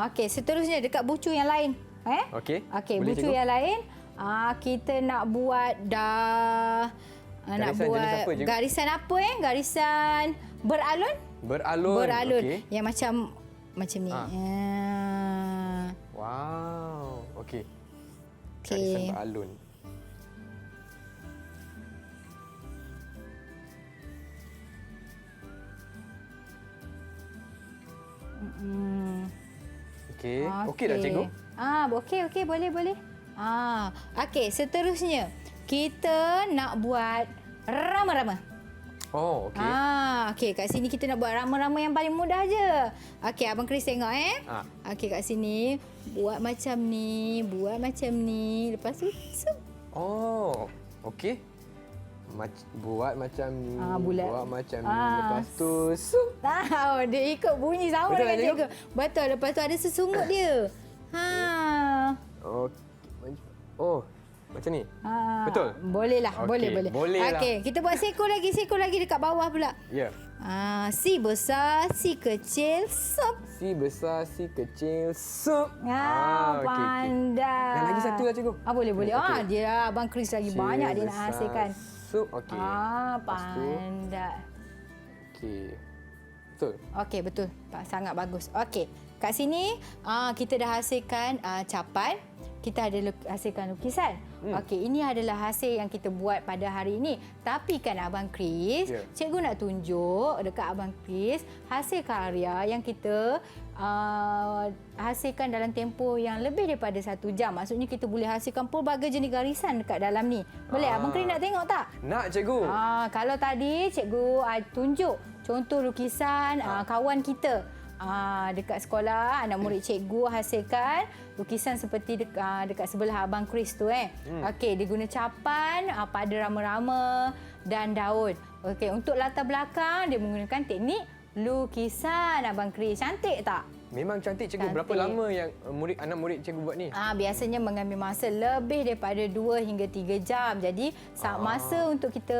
Okey, seterusnya dekat bucu yang lain. Okey. Okey, Boleh, bucu cikgu? yang lain kita nak buat nak Garisan buat jenis apa, cikgu? garisan apa Garisan beralun? Beralun. Okey. Yang macam ni. Wow. Okey. Okey. Garisan beralun. Okey. Okey dah cikgu? Okey, boleh. Okey, seterusnya kita nak buat rama-rama. Oh, okey. Okey, kat sini kita nak buat rama-rama yang paling mudah je. Okey, Abang Chris tengok Okey, kat sini buat macam ni. Lepas tu Oh, okey. Buat macam ni. bulat. Buat macam ni. Lepas tu tahu dia ikut bunyi sama Betul dengan tak, cikgu? cikgu. Betul, lepas tu ada sesungut dia. Oh, macam ni. Betul? Bolehlah, Okey, boleh. bolehlah. Okey, kita buat seko lagi dekat bawah pula. Ya. Si besar, si kecil, sup. Si besar, si kecil, sup. Okey, okey. Pandai. Dan lagi satu lah, cikgu. Boleh. Okey. Dia Abang Chris lagi Si banyak dia nak besar, hasilkan. Sup, okey. Lepas tu, Pandai. okey. Betul? Okey, betul. Sangat bagus. Okey, kat sini kita dah hasilkan capan. Kita ada hasilkan lukisan. Okey, ini adalah hasil yang kita buat pada hari ini. Tapi kan Abang Chris, cikgu nak tunjuk dekat Abang Chris hasil karya yang kita hasilkan dalam tempoh yang lebih daripada 1 jam. Maksudnya kita boleh hasilkan pelbagai jenis garisan dekat dalam ni. Boleh? Abang Chris nak tengok tak? Nak, cikgu. Kalau tadi cikgu tunjuk contoh lukisan kawan kita. Dekat sekolah anak murid cikgu hasilkan lukisan seperti dekat sebelah Abang Chris tu Okey, dia guna capan pada rama-rama dan daun. Okey, untuk latar belakang dia menggunakan teknik lukisan Abang Chris. Cantik tak? Memang cantik cikgu. Berapa Cantik. lama yang anak murid cikgu buat ni? Biasanya mengambil masa lebih daripada 2 hingga 3 jam. Jadi masa untuk kita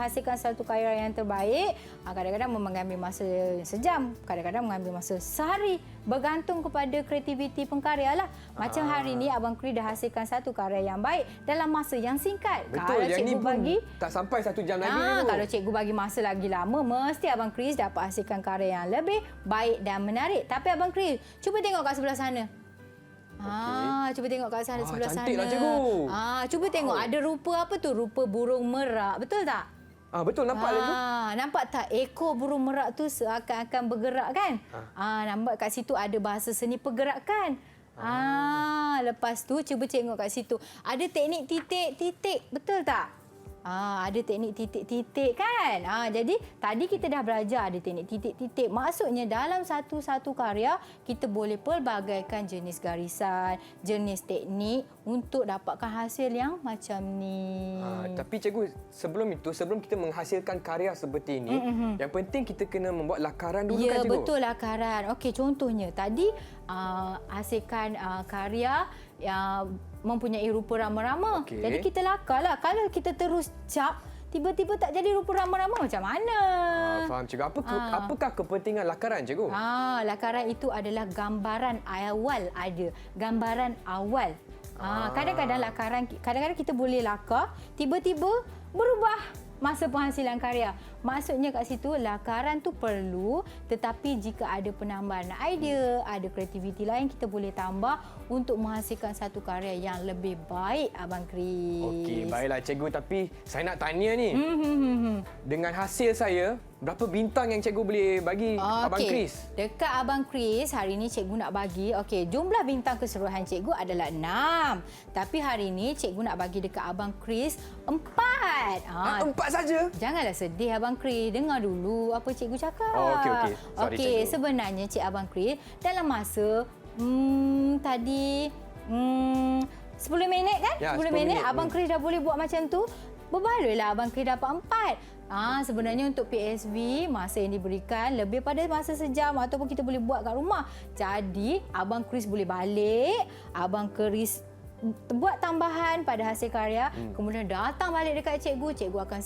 hasilkan satu karya yang terbaik, kadang-kadang mengambil masa sejam, kadang-kadang mengambil masa sehari. Bergantung kepada kreativiti pengkarya lah. Macam hari ni Abang Kris dah hasilkan satu karya yang baik dalam masa yang singkat. Betul, Kalau yang ni cikgu pun bagi tak sampai 1 jam lagi. cikgu. kalau cikgu bagi masa lagi lama, mesti Abang Kris dapat hasilkan karya yang lebih baik dan menarik. Tapi Abang Kris, cuba tengok kat sebelah sana. Cuba tengok kat sana sebelah sana. Cantiklah cikgu. Cuba tengok ada rupa apa tu? Rupa burung merak. Betul tak? Betul nampak cikgu. Nampak tak ekor burung merak tu seakan-akan bergerak kan? Nampak kat situ ada bahasa seni pergerakan. Lepas tu cuba tengok kat situ. Ada teknik titik-titik. Betul tak? Ada teknik titik-titik kan? Jadi tadi kita dah belajar ada teknik titik-titik. Maksudnya dalam satu-satu karya kita boleh pelbagaikan jenis garisan, jenis teknik untuk dapatkan hasil yang macam ni. Tapi cikgu, sebelum kita menghasilkan karya seperti ini, yang penting kita kena membuat lakaran dulu kan cikgu? Ya, betul lakaran. Okey, contohnya tadi hasilkan karya yang mempunyai rupa rama-rama. Okey. Jadi kita lakarlah. Kalau kita terus cap, tiba-tiba tak jadi rupa rama-rama macam mana? Faham cikgu. Apakah kepentingan lakaran cikgu? Lakaran itu adalah gambaran awal ada. Gambaran awal. Kadang-kadang lakaran, kadang-kadang kita boleh lakar, tiba-tiba berubah masa penghasilan karya. Maksudnya kat situ lakaran tu perlu, tetapi jika ada penambahan idea, ada kreativiti lain kita boleh tambah untuk menghasilkan satu karya yang lebih baik Abang Kris. Okey, baiklah cikgu, tapi saya nak tanya ni. Dengan hasil saya, berapa bintang yang cikgu boleh bagi Abang Kris? Dekat Abang Kris hari ni cikgu nak bagi, jumlah bintang keseluruhan cikgu adalah 6. Tapi hari ni cikgu nak bagi dekat Abang Kris 4. 4 saja? Janganlah sedih Abang Kris. Dengar dulu apa cikgu cakap. Okey. Sorry cikgu. Sebenarnya Cik Abang Kris dalam masa tadi 10 minit kan? Ya, 10 10 minit. Abang Kris dah boleh buat macam tu. Berbaloi Abang Kris dapat 4. Sebenarnya untuk PSV masa yang diberikan lebih pada masa sejam ataupun kita boleh buat kat rumah. Jadi Abang Kris boleh balik, Abang Kris buat tambahan pada hasil karya, kemudian datang balik dekat cikgu akan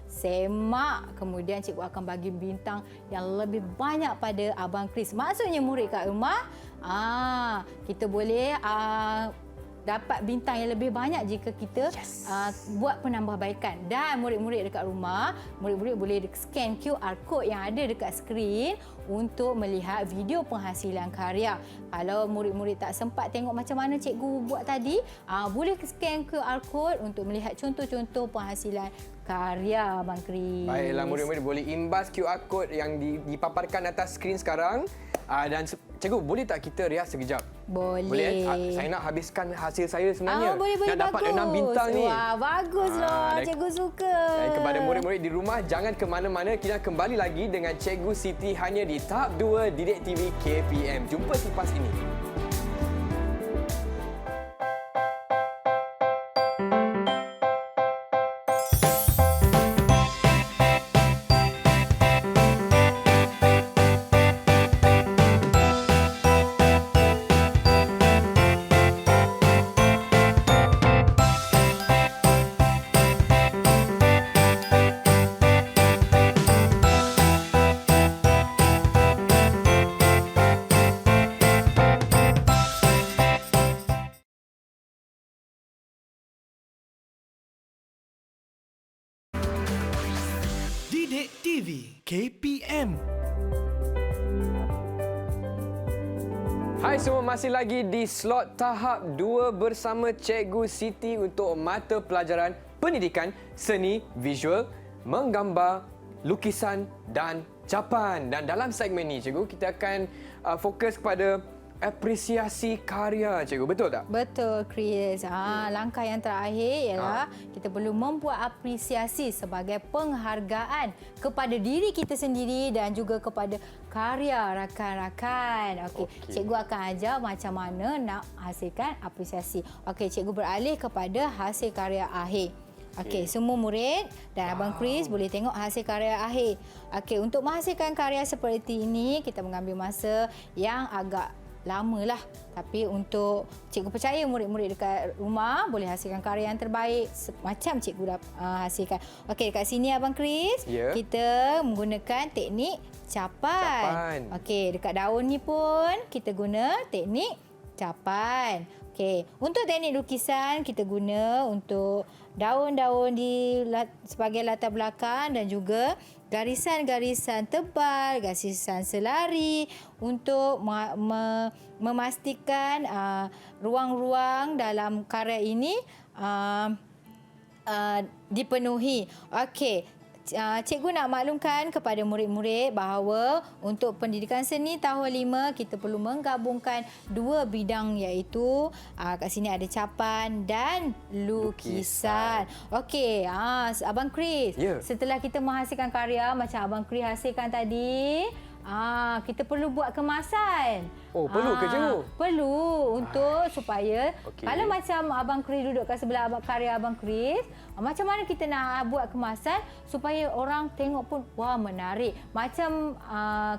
semak, kemudian cikgu akan bagi bintang yang lebih banyak pada Abang Kris. Maksudnya murid kat rumah, kita boleh dapat bintang yang lebih banyak jika kita buat penambahbaikan. Dan murid-murid dekat rumah, murid-murid boleh scan QR code yang ada dekat skrin untuk melihat video penghasilan karya. Kalau murid-murid tak sempat tengok macam mana cikgu buat tadi, boleh scan QR code untuk melihat contoh-contoh penghasilan karya Abang Kris. Baiklah, murid-murid boleh imbas QR code yang dipaparkan atas skrin sekarang. Dan cikgu, boleh tak kita rehat sekejap? Boleh. Saya nak habiskan hasil saya sebenarnya. Boleh, nak dapat bagus. 6 bintang ni. Wah, baguslah. Cikgu suka. Dan kepada murid-murid di rumah, jangan ke mana-mana. Kita kembali lagi dengan Cikgu Siti hanya di Tahap 2 Didik TV KPM. Jumpa selepas ini. Didik TV KPM. Hai semua, masih lagi di slot tahap 2 bersama Cikgu Siti untuk mata pelajaran pendidikan seni visual, menggambar, lukisan dan capan. Dan dalam segmen ni cikgu, kita akan fokus kepada apresiasi karya cikgu, betul tak? Betul, Chris. Langkah yang terakhir ialah kita perlu membuat apresiasi sebagai penghargaan kepada diri kita sendiri dan juga kepada karya rakan-rakan. Okey, cikgu akan ajar macam mana nak hasilkan apresiasi. Okey, cikgu beralih kepada hasil karya akhir. Okey, semua murid dan Abang Chris boleh tengok hasil karya akhir. Okey, untuk menghasilkan karya seperti ini, kita mengambil masa yang agak lama lah. Tapi untuk cikgu percaya murid-murid dekat rumah boleh hasilkan karya yang terbaik macam cikgu hasilkan. Okey, dekat sini Abang Chris, kita menggunakan teknik capan. Okey, dekat daun ni pun kita guna teknik capan. Okey, untuk teknik lukisan kita guna untuk daun-daun sebagai latar belakang dan juga garisan-garisan tebal, garisan selari untuk memastikan ruang-ruang dalam karya ini dipenuhi. Okey. Cikgu nak maklumkan kepada murid-murid bahawa untuk pendidikan seni tahun 5 kita perlu menggabungkan dua bidang iaitu kat sini ada capan dan lukisan. Okey, Abang Chris, setelah kita menghasilkan karya macam Abang Chris hasilkan tadi, kita perlu buat kemasan. Oh, perlu ke cikgu? Perlu untuk supaya kalau macam Abang Chris duduk kat sebelah karya Abang Chris, macam mana kita nak buat kemasan supaya orang tengok pun wah menarik. Macam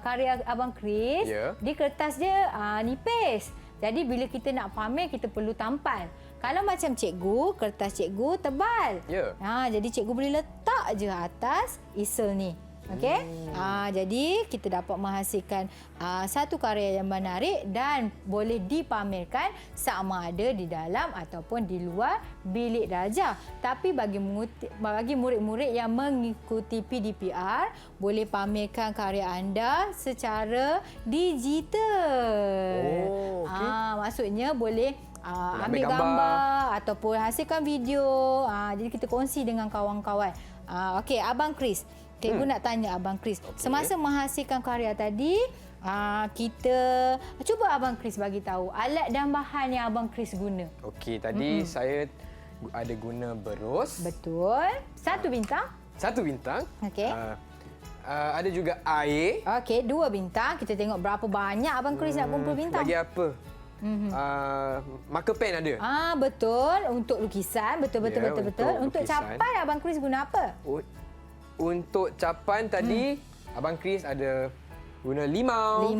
karya Abang Chris, di kertas dia nipis. Jadi bila kita nak pamer kita perlu tampan. Kalau macam cikgu, kertas cikgu tebal. Jadi cikgu boleh letak je atas easel ni. Okey. Jadi kita dapat menghasilkan satu karya yang menarik dan boleh dipamerkan sama ada di dalam ataupun di luar bilik darjah. Tapi bagi murid-murid yang mengikuti PDPR, boleh pamerkan karya anda secara digital. Maksudnya boleh ambil gambar ataupun hasilkan video. Jadi kita kongsi dengan kawan-kawan. Okey, Abang Chris. Cikgu nak tanya Abang Chris. Semasa menghasilkan karya tadi, kita cuba Abang Chris bagi tahu alat dan bahan yang Abang Chris guna. Okey, tadi saya ada guna berus. Betul. 1 bintang. 1 bintang. Okey. Ada juga air. Okey, 2 bintang. Kita tengok berapa banyak Abang Chris nak kumpul bintang. Lagi apa? Marker pen ada. Betul. Untuk lukisan, betul. Untuk capan Abang Chris guna apa? Untuk capan tadi Abang Chris ada guna limau.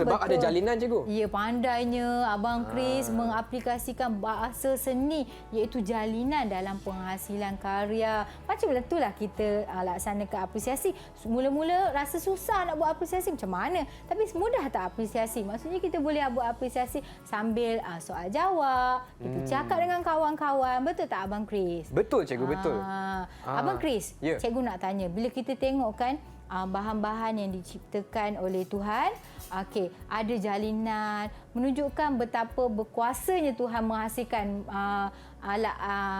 Sebab betul. ada jalinan cikgu. Ya, pandainya Abang Chris mengaplikasikan bahasa seni iaitu jalinan dalam penghasilan karya. Macam itulah kita laksanakan apresiasi. Mula-mula rasa susah nak buat apresiasi macam mana. Tapi mudah tak apresiasi? Maksudnya kita boleh buat apresiasi sambil soal jawab. Kita cakap dengan kawan-kawan. Betul tak Abang Chris? Betul cikgu, betul. Abang Chris, cikgu nak tanya. Bila kita tengok kan bahan-bahan yang diciptakan oleh Tuhan, ada jalinan menunjukkan betapa berkuasanya Tuhan menghasilkan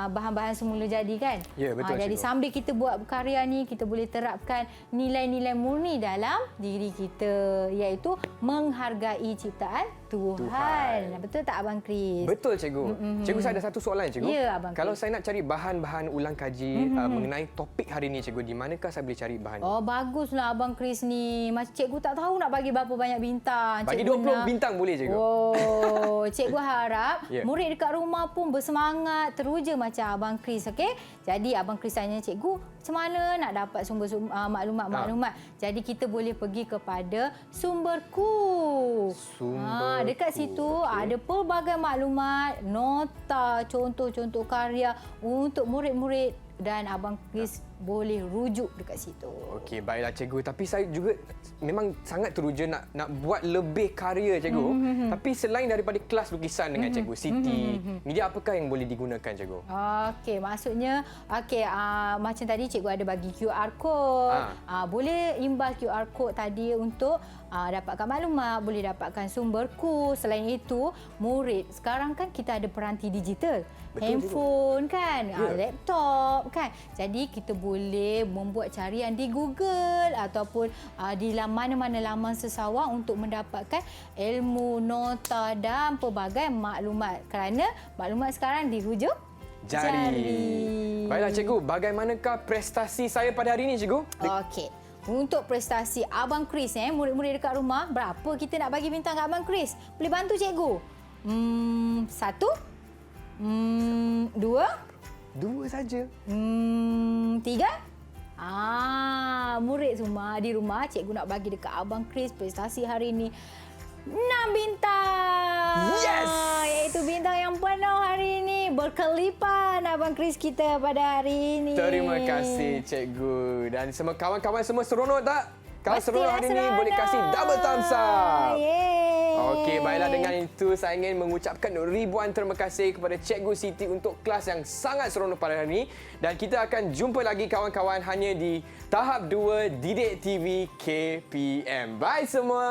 bahan-bahan semula jadi kan. Ya, betul. Jadi sambil kita buat karya ni, kita boleh terapkan nilai-nilai murni dalam diri kita, iaitu menghargai ciptaan Tuhan. Betul tak Abang Chris? Betul cikgu. Cikgu, saya ada satu soalan cikgu. Ya, Abang Kalau Chris. saya nak cari bahan-bahan ulang kaji mengenai topik hari ini cikgu, di manakah saya boleh cari bahan? Baguslah Abang Chris ni. Macam cikgu tak tahu nak bagi berapa banyak bintang. Bagi Cikgu 20 bintang boleh cikgu. Cikgu harap murid dekat rumah pun bersemangat teruja macam Abang Chris, okey? Jadi Abang Chris tanya cikgu, macam mana nak dapat sumber maklumat-maklumat? Jadi kita boleh pergi kepada Sumberku. Dekat situ ada pelbagai maklumat, nota, contoh-contoh karya untuk murid-murid dan Abang Chris boleh rujuk dekat situ. Okey, baiklah cikgu. Tapi saya juga memang sangat teruja nak buat lebih karya cikgu. Tapi selain daripada kelas lukisan dengan cikgu Siti, media apakah yang boleh digunakan cikgu? Okey, maksudnya macam tadi cikgu ada bagi QR code. Boleh imbas QR code tadi untuk dapatkan maklumat, boleh dapatkan Sumberku. Selain itu, murid sekarang kan kita ada peranti digital. Betul, handphone kan, laptop kan. Jadi kita boleh membuat carian di Google ataupun di mana-mana laman sesawang untuk mendapatkan ilmu, nota dan pelbagai maklumat. Kerana maklumat sekarang di hujung jari. Baiklah cikgu, bagaimanakah prestasi saya pada hari ini cikgu? Okey. Untuk prestasi Abang Chris, murid-murid dekat rumah, berapa kita nak bagi bintang kat Abang Chris? Boleh bantu cikgu? 1, 2, 2 saja. 3? Murid semua di rumah, cikgu nak bagi dekat Abang Chris prestasi hari ini 6 bintang. Yes! Iaitu bintang yang penuh hari ini. Berkelipan Abang Chris kita pada hari ini. Terima kasih cikgu. Dan semua kawan-kawan semua seronok tak? Kalau seronok hari ini boleh kasih double thumbs up. Yeay. Okey, baiklah dengan itu saya ingin mengucapkan ribuan terima kasih kepada Cikgu Siti untuk kelas yang sangat seronok pada hari ini. Dan kita akan jumpa lagi kawan-kawan hanya di tahap 2 Didik TV KPM. Bye semua.